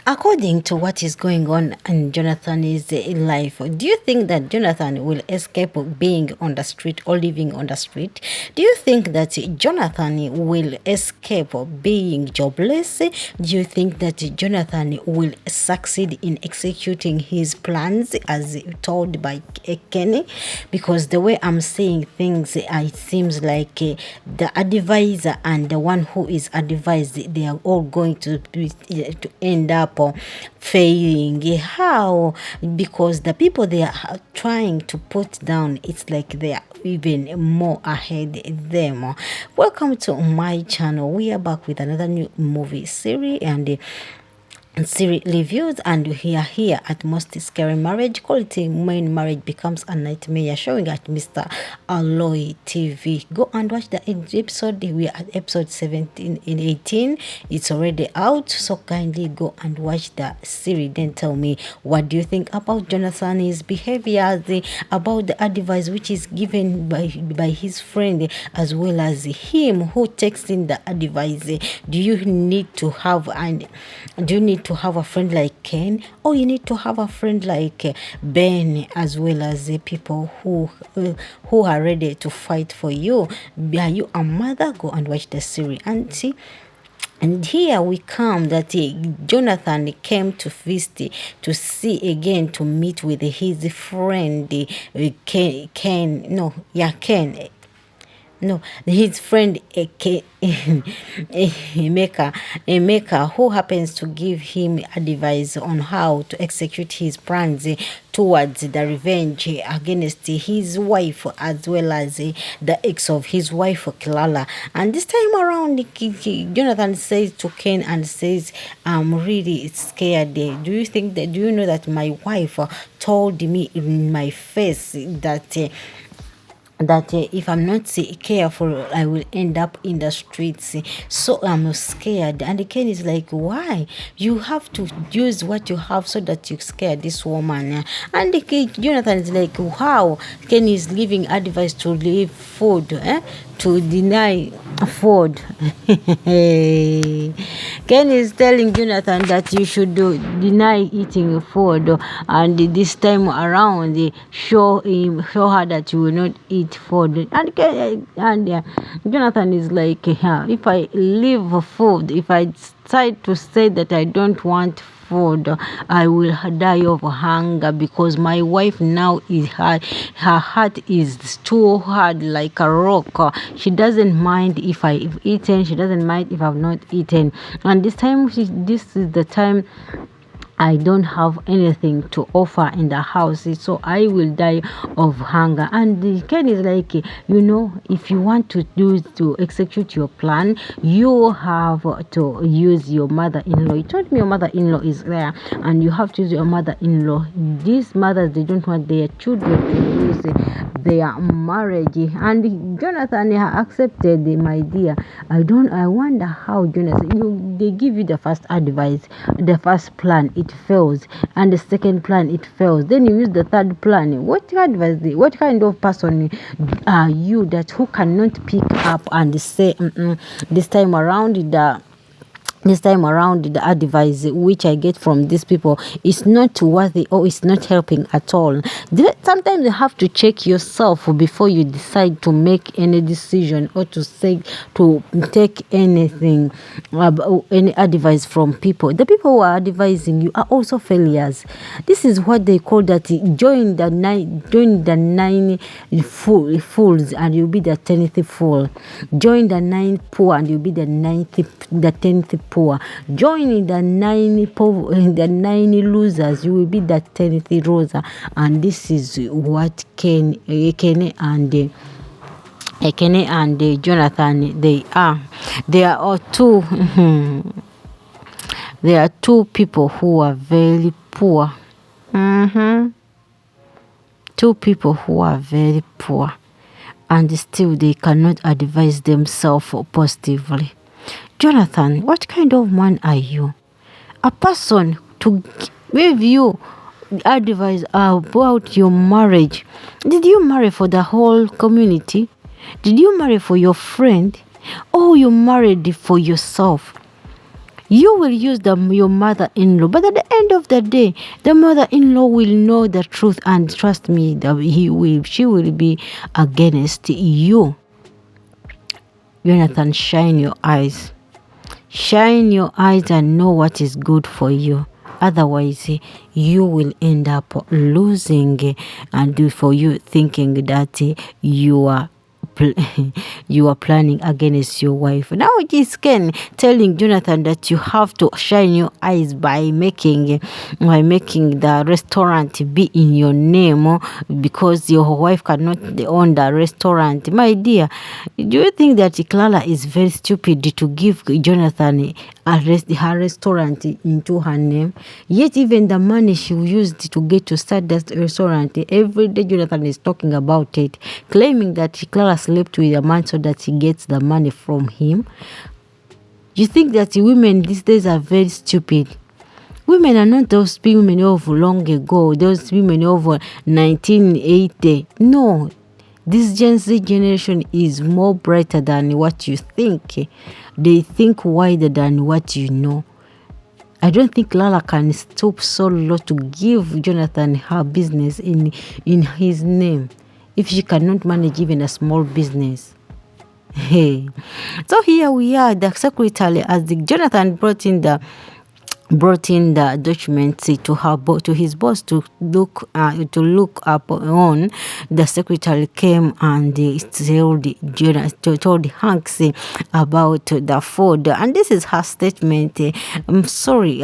According to what is going on in Jonathan's life, do you think that Jonathan will escape being on the street or living on the street? Do you think that Jonathan will escape being jobless? Do you think that Jonathan will succeed in executing his plans as told by Kenny? Because the way I'm seeing things, it seems like the advisor and the one who is advised, they are all going to end up failing. How? Because the people they are trying to put down, it's like they are even more ahead them. Welcome to my channel. We are back with another new movie series and series reviews, and we are here at Most Scary Marriage. Quality Main Marriage Becomes a Nightmare, showing at Mr ALOY TV. Go and watch the episode. We are at episode 17 and 18. It's already out, so kindly go and watch the series. Then tell me, what do you think about Jonathan's behavior, about the advice which is given by his friend, as well as him who takes in the advice. Do you need to have a friend like Ken, or you need to have a friend like Ben, as well as the people who are ready to fight for you? Are you a mother? Go and watch the series and see. And here we come that Jonathan came to visit, to see again, to meet with his friend Ken. No, his friend Emeka, who happens to give him advice on how to execute his plans towards the revenge against his wife, as well as the ex of his wife, Clara. And this time around, Jonathan says to Ken and says, I'm really scared. Do you know that my wife told me in my face that if I'm not careful, I will end up in the streets. So I'm scared. And Ken is like, why? You have to use what you have so that you scare this woman. And Jonathan is like, how? Ken is giving advice to leave food, to deny food. Ken is telling Jonathan that you should deny eating food, and this time around show her that you will not eat food. And Jonathan is like, if I leave food, if I decide to say that I don't want food, I will die of hunger, because my wife now is her heart is too hard like a rock. She doesn't mind if I've eaten, she doesn't mind if I've not eaten. And this is the time I don't have anything to offer in the house, so I will die of hunger. And the Ken is like, if you want to execute your plan, you have to use your mother-in-law. He told me your mother-in-law is there, and you have to use your mother-in-law. These mothers, they don't want their children to lose their marriage. And Jonathan accepted my idea. I wonder how Jonathan, they give you the first advice, the first plan, it fails, and the second plan, it fails. Then you use the third plan. What advice? What kind of person are you that who cannot pick up and say, this time around the advice which I get from these people is not worthy, or it's not helping at all. Sometimes you have to check yourself before you decide to make any decision, or to take anything, any advice from people. The people who are advising you are also failures. This is what they call that: join the nine fools and you'll be the 10th fool. Join the 9 poor and you'll be the 10th poor. Join the 9 losers, you will be the 10th loser. And this is what Ken and Jonathan, they are. They are all two. There are two people who are very poor. Two people who are very poor, and still they cannot advise themselves positively. Jonathan, what kind of man are you? A person to give you advice about your marriage. Did you marry for the whole community? Did you marry for your friend? Or you married for yourself? You will use your mother-in-law, but at the end of the day, the mother-in-law will know the truth, and trust me, that she will be against you. Jonathan, shine your eyes. Shine your eyes and know what is good for you. Otherwise, you will end up losing, and for you thinking that you are you are planning against your wife. Now it is Ken telling Jonathan that you have to shine your eyes by making the restaurant be in your name, because your wife cannot own the restaurant. My dear, do you think that Clara is very stupid to give Jonathan her restaurant into her name? Yet even the money she used to get to start that restaurant, every day Jonathan is talking about it, claiming that Clara slept with a man so that he gets the money from him. You think that women these days are very stupid? Women are not those women of long ago, those women of 1980. No, this Gen Z generation is more brighter than what you think. They think wider than what you know. I don't think Lala can stoop so low to give Jonathan her business in his name if she cannot manage even a small business. Hey, so here we are, the secretary, as Jonathan brought in the documents to his boss to look up on. The secretary came and told Hanks about the food, and this is her statement. I'm sorry,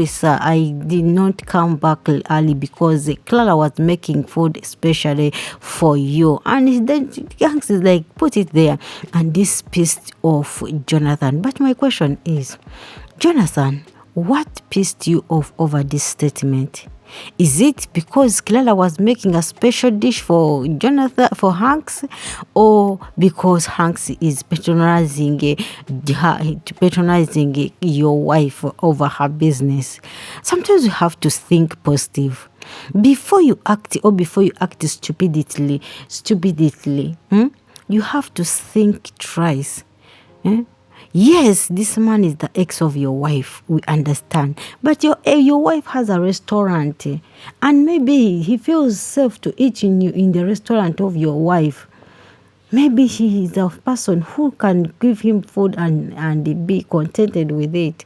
sir, I did not come back early because Clara was making food especially for you. And then Hanks is like, put it there, and this pissed off Jonathan. But my question is, Jonathan, what pissed you off over this statement? Is it because Clara was making a special dish for Hanks, or because Hanks is patronizing your wife over her business? Sometimes you have to think positive before you act, or before you act stupidly. You have to think twice. Yes, this man is the ex of your wife, we understand. But your wife has a restaurant, and maybe he feels safe to eat in the restaurant of your wife. Maybe he is a person who can give him food and be contented with it.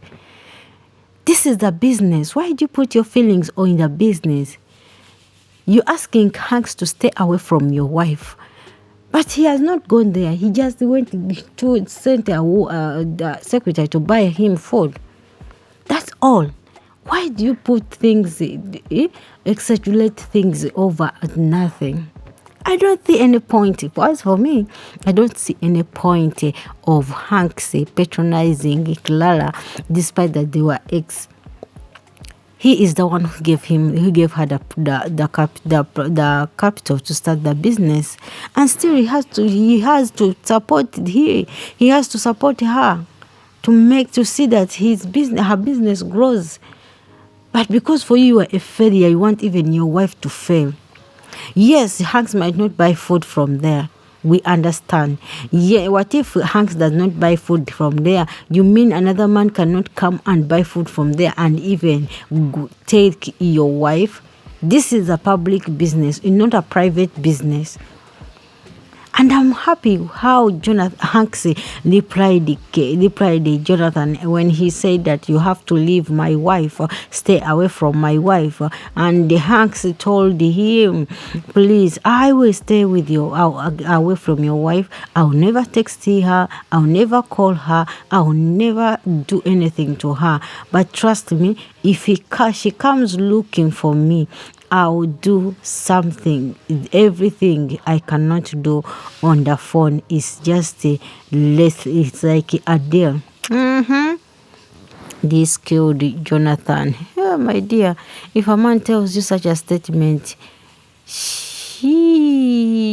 This is the business. Why do you put your feelings on the business? You're asking Hanks to stay away from your wife. But he has not gone there. He just went to send the secretary to buy him food. That's all. Why do you put things, exaggerate things over nothing? I don't see any point. As for me, I don't see any point of Hanks patronizing Clara, despite that they were ex. He is the one who gave her the capital to start the business, and still he has to support her to see that her business grows. But because for you are a failure, you want even your wife to fail. Yes, Hanks might not buy food from there. We understand. Yeah, what if Hanks does not buy food from there? You mean another man cannot come and buy food from there and even take your wife? This is a public business, not a private business. And I'm happy how Hanks replied Jonathan when he said that you have to leave my wife, stay away from my wife. And Hanks told him, please, I will stay with you, away from your wife. I'll never text her. I'll never call her. I'll never do anything to her. But trust me, if she comes looking for me, I'll do something. Everything I cannot do on the phone is just it's like a deal. This killed Jonathan. Yeah, my dear, if a man tells you such a statement,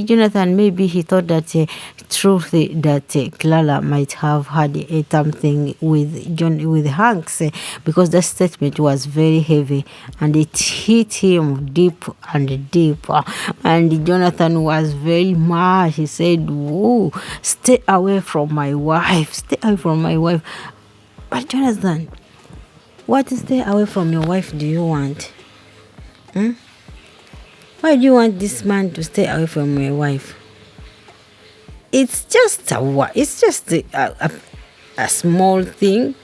Jonathan, maybe he thought that that Clara might have had something with Hanks, because the statement was very heavy and it hit him deep. And Jonathan was very mad. He said, stay away from my wife. Stay away from my wife. But Jonathan, What stay away from your wife do you want? Why do you want this man to stay away from your wife? It's just a small thing.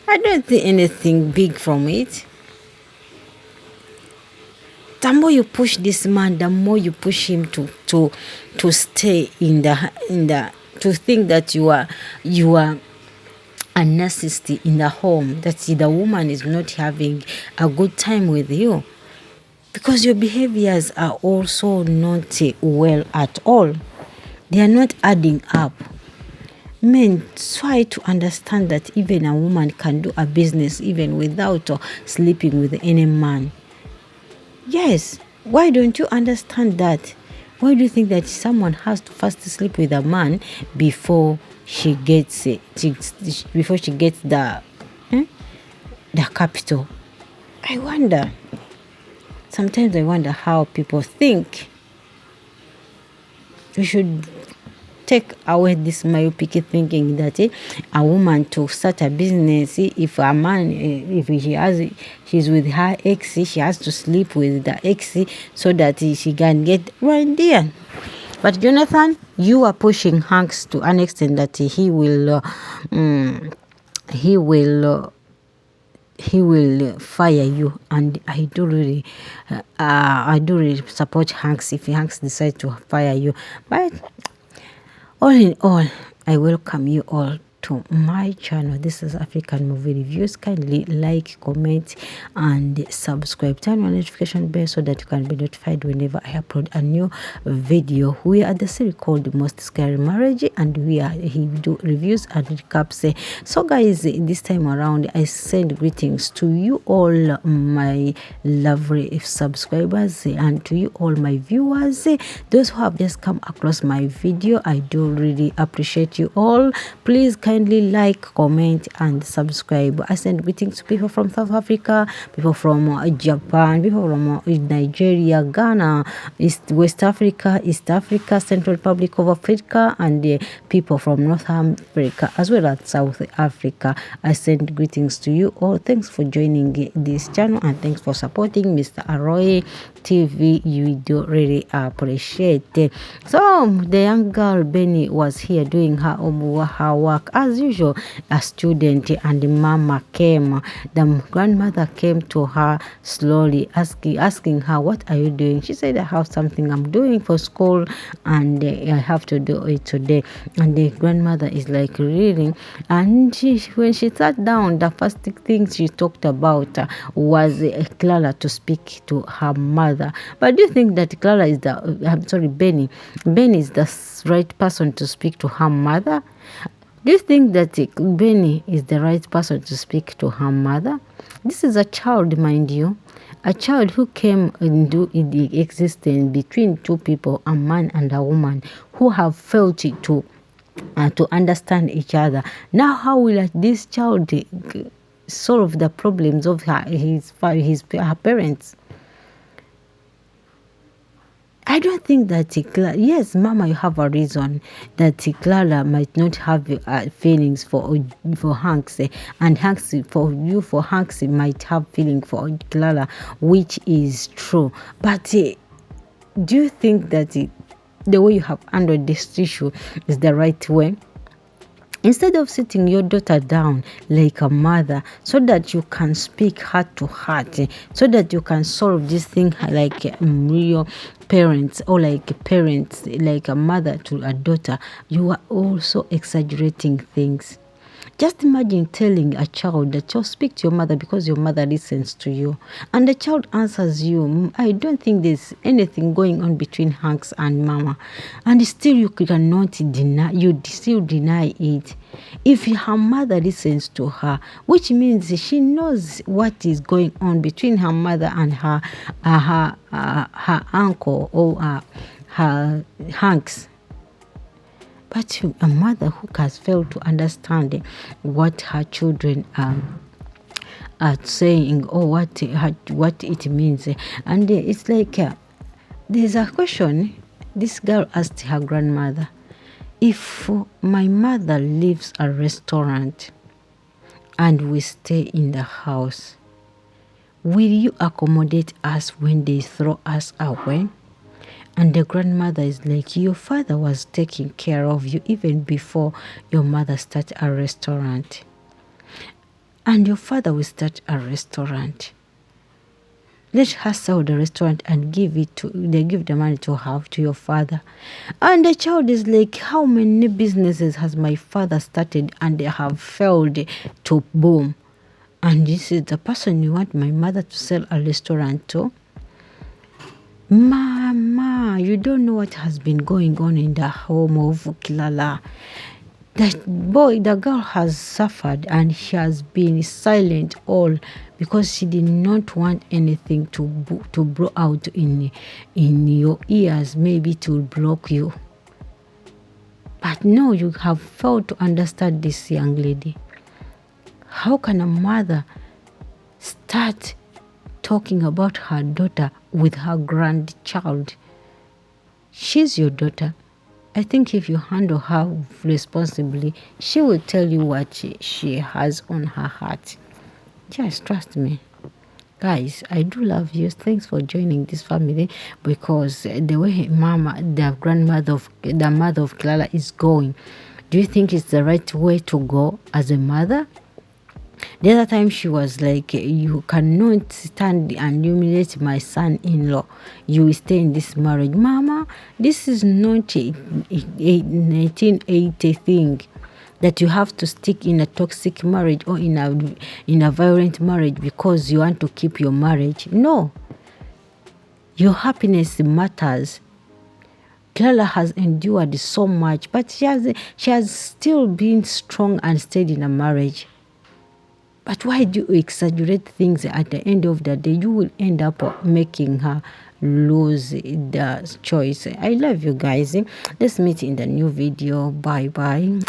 I don't think anything big from it. The more you push this man, the more you push him to stay in the to think that you are a necessity in the home, that the woman is not having a good time with you, because your behaviors are also not well at all. They are not adding up. Men, try to understand that even a woman can do a business even without sleeping with any man. Yes, why don't you understand that? Why do you think that someone has to first sleep with a man before she gets before she gets the capital? I wonder. Sometimes I wonder how people think. We should take away this myopic thinking that a woman to start a business, if a man, if she's with her ex, she has to sleep with the ex so that she can get right there. But Jonathan, you are pushing Hanks to an extent that he will fire you, and I do really support Hanks if Hanks decides to fire you. But all in all, I welcome you all to my channel. This is African Movie Reviews. Kindly like, comment, and subscribe. Turn on notification bell so that you can be notified whenever I upload a new video. We are the series called Most Scary Marriage, and he do reviews and recaps. So guys, this time around, I send greetings to you all, my lovely subscribers, and to you all my viewers, those who have just come across my video. I do really appreciate you all. Please kindly like, comment, and subscribe. I send greetings to people from South Africa, people from Japan, people from Nigeria, Ghana, West Africa, East Africa, Central Republic of Africa, and people from North Africa as well as South Africa. I send greetings to you all. Thanks for joining this channel, and thanks for supporting Mr. ALOY TV. You do really appreciate it. So the young girl Benny was here doing her work as usual, a student, and the mama came. The grandmother came to her slowly, asking her, "What are you doing?" She said, "I have something I'm doing for school, and I have to do it today." And the grandmother is like reading, and when she sat down, the first thing she talked about was Clara to speak to her mother. But do you think that Clara is Benny is the right person to speak to her mother? Do you think that Benny is the right person to speak to her mother? This is a child, mind you. A child who came into the existence between two people, a man and a woman, who have failed to understand each other. Now, how will this child solve the problems of her parents? I don't think that yes, Mama, you have a reason that Clara might not have feelings for Hanks, and Hanks for Hanks might have feeling for Clara, which is true. But do you think that the way you have handled this issue is the right way? Instead of sitting your daughter down like a mother so that you can speak heart to heart, so that you can solve this thing like real parents, or like parents, like a mother to a daughter, you are also exaggerating things. Just imagine telling a child that you'll speak to your mother because your mother listens to you, and the child answers you, "I don't think there's anything going on between Hanks and Mama," and still you cannot deny, you still deny it. If her mother listens to her, which means she knows what is going on between her mother and her uncle, or her Hanks. But a mother who has failed to understand what her children are saying, or what it means. And it's like there's a question this girl asked her grandmother: "If my mother leaves a restaurant and we stay in the house. Will you accommodate us when they throw us away? And the grandmother is like, your father was taking care of you even before your mother started a restaurant. And your father will start a restaurant. Let her sell the restaurant and give the money to your father. And the child is like, how many businesses has my father started and they have failed to boom? And this is the person you want my mother to sell a restaurant to? Mama, you don't know what has been going on in the home of Kilala. The girl has suffered and she has been silent all because she did not want anything to blow out in your ears, maybe to block you. But no, you have failed to understand this young lady. How can a mother start talking about her daughter with her grandchild? She's your daughter. I think if you handle her responsibly, she will tell you what she has on her heart. Just trust me. Guys, I do love you. Thanks for joining this family, because the way the mother of Clara is going, do you think it's the right way to go as a mother? The other time she was like, you cannot stand and humiliate my son-in-law. You will stay in this marriage. Mama, this is not a 1980 thing that you have to stick in a toxic marriage or in a violent marriage because you want to keep your marriage. No. Your happiness matters. Clara has endured so much, but she has still been strong and steady in a marriage. But why do you exaggerate things? At the end of the day, you will end up making her lose the choice. I love you guys. Let's meet in the new video. Bye bye.